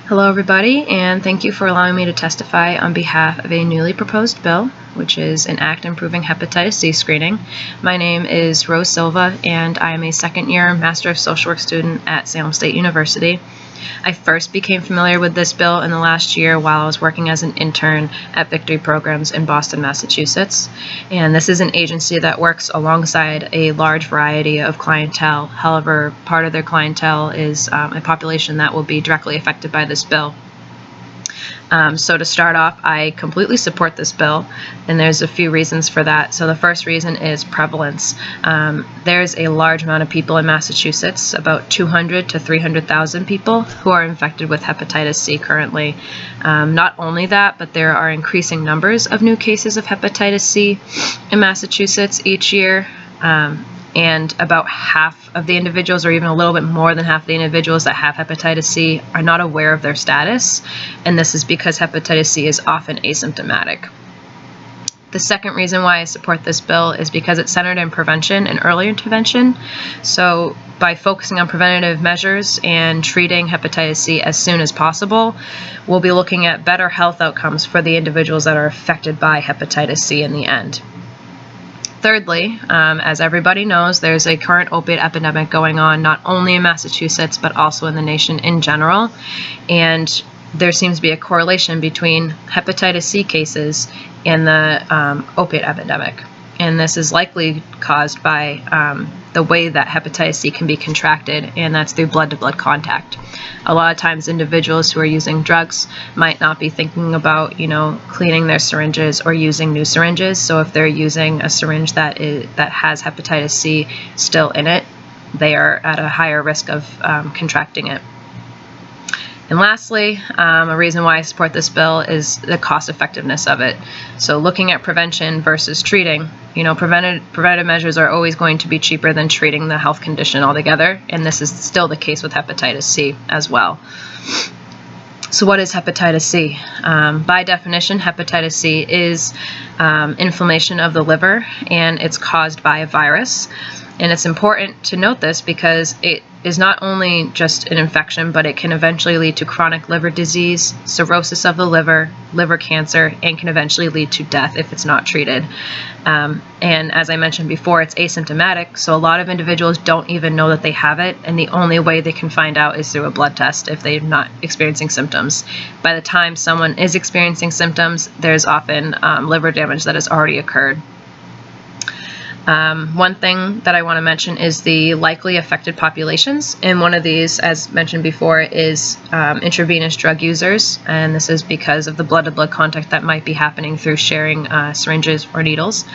Hello everybody, and thank you for allowing me to testify on behalf of a newly proposed bill, which is an act improving hepatitis C screening. My name is Rose Silva, and I am a second-year Master of Social Work student at Salem State University. I first became familiar with this bill in the last year while I was working as an intern at Victory Programs in Boston, Massachusetts. And this is an agency that works alongside a large variety of clientele. However, part of their clientele is a population that will be directly affected by this bill. So to start off, I completely support this bill, and there's a few reasons for that. So the first reason is prevalence. There's a large amount of people in Massachusetts, about 200 to 300,000 people, who are infected with hepatitis C currently. Not only that, but there are increasing numbers of new cases of hepatitis C in Massachusetts each year. And about half of the individuals, or even a little bit more than half of the individuals that have hepatitis C, are not aware of their status, and this is because hepatitis C is often asymptomatic. The second reason why I support this bill is because it's centered in prevention and early intervention. So by focusing on preventative measures and treating hepatitis C as soon as possible, we'll be looking at better health outcomes for the individuals that are affected by hepatitis C in the end. Thirdly, as everybody knows, there's a current opiate epidemic going on not only in Massachusetts but also in the nation in general, and there seems to be a correlation between hepatitis C cases and the opiate epidemic. And this is likely caused by the way that hepatitis C can be contracted, and that's through blood-to-blood contact. A lot of times individuals who are using drugs might not be thinking about, cleaning their syringes or using new syringes. So if they're using a syringe that has hepatitis C still in it, they are at a higher risk of contracting it. And lastly, a reason why I support this bill is the cost effectiveness of it. So looking at prevention versus treating, preventive measures are always going to be cheaper than treating the health condition altogether, and this is still the case with hepatitis C as well. So what is hepatitis C? By definition, hepatitis C is inflammation of the liver, and it's caused by a virus. And it's important to note this because it is not only just an infection, but it can eventually lead to chronic liver disease, cirrhosis of the liver, liver cancer, and can eventually lead to death if it's not treated. And as I mentioned before, it's asymptomatic, so a lot of individuals don't even know that they have it, and the only way they can find out is through a blood test if they're not experiencing symptoms. By the time someone is experiencing symptoms, there's often liver damage that has already occurred. One thing that I want to mention is the likely affected populations, and one of these, as mentioned before, is intravenous drug users, and this is because of the blood-to-blood contact that might be happening through sharing syringes or needles.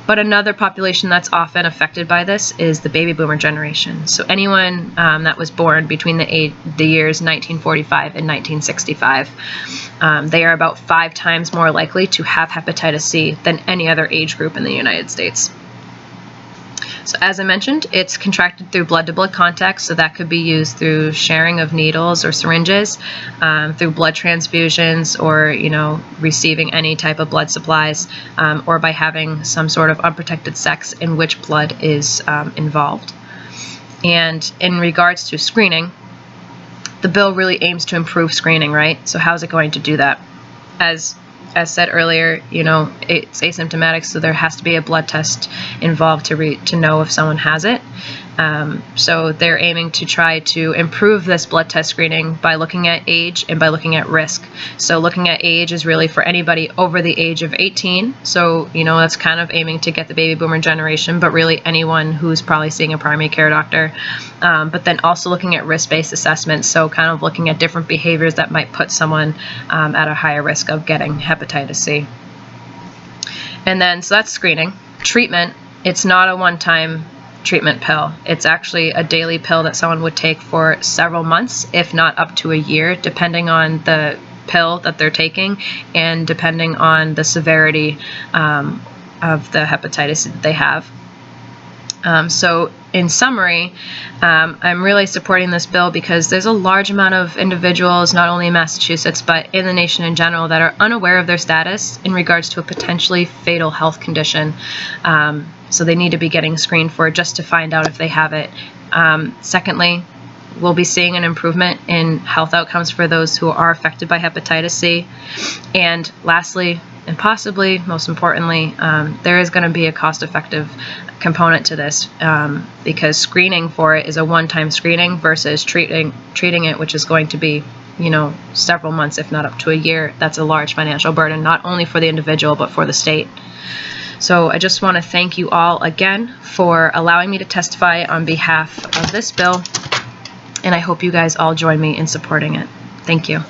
But another population that's often affected by this is the baby boomer generation. So anyone that was born between the years 1945 and 1965, they are about 5 times more likely to have hepatitis C than any other age group in the United States. So as I mentioned, it's contracted through blood-to-blood contact, so that could be used through sharing of needles or syringes, through blood transfusions, or receiving any type of blood supplies, or by having some sort of unprotected sex in which blood is involved. And in regards to screening, the bill really aims to improve screening, right? So how is it going to do that? As said earlier, it's asymptomatic, so there has to be a blood test involved to know if someone has it. So they're aiming to try to improve this blood test screening by looking at age and by looking at risk. So looking at age is really for anybody over the age of 18. So, that's kind of aiming to get the baby boomer generation, but really anyone who's probably seeing a primary care doctor. But then also looking at risk-based assessments, so kind of looking at different behaviors that might put someone at a higher risk of getting hepatitis C. And then, so that's screening. Treatment, it's not a one-time treatment pill. It's actually a daily pill that someone would take for several months, if not up to a year, depending on the pill that they're taking and depending on the severity of the hepatitis that they have. So in summary, I'm really supporting this bill because there's a large amount of individuals, not only in Massachusetts, but in the nation in general, that are unaware of their status in regards to a potentially fatal health condition. So they need to be getting screened for it just to find out if they have it. Secondly, we'll be seeing an improvement in health outcomes for those who are affected by hepatitis C. And lastly, and possibly most importantly, there is going to be a cost-effective component to this, because screening for it is a one-time screening versus treating it, which is going to be, you know, several months, if not up to a year. That's a large financial burden, not only for the individual, but for the state. So I just want to thank you all again for allowing me to testify on behalf of this bill, and I hope you guys all join me in supporting it. Thank you.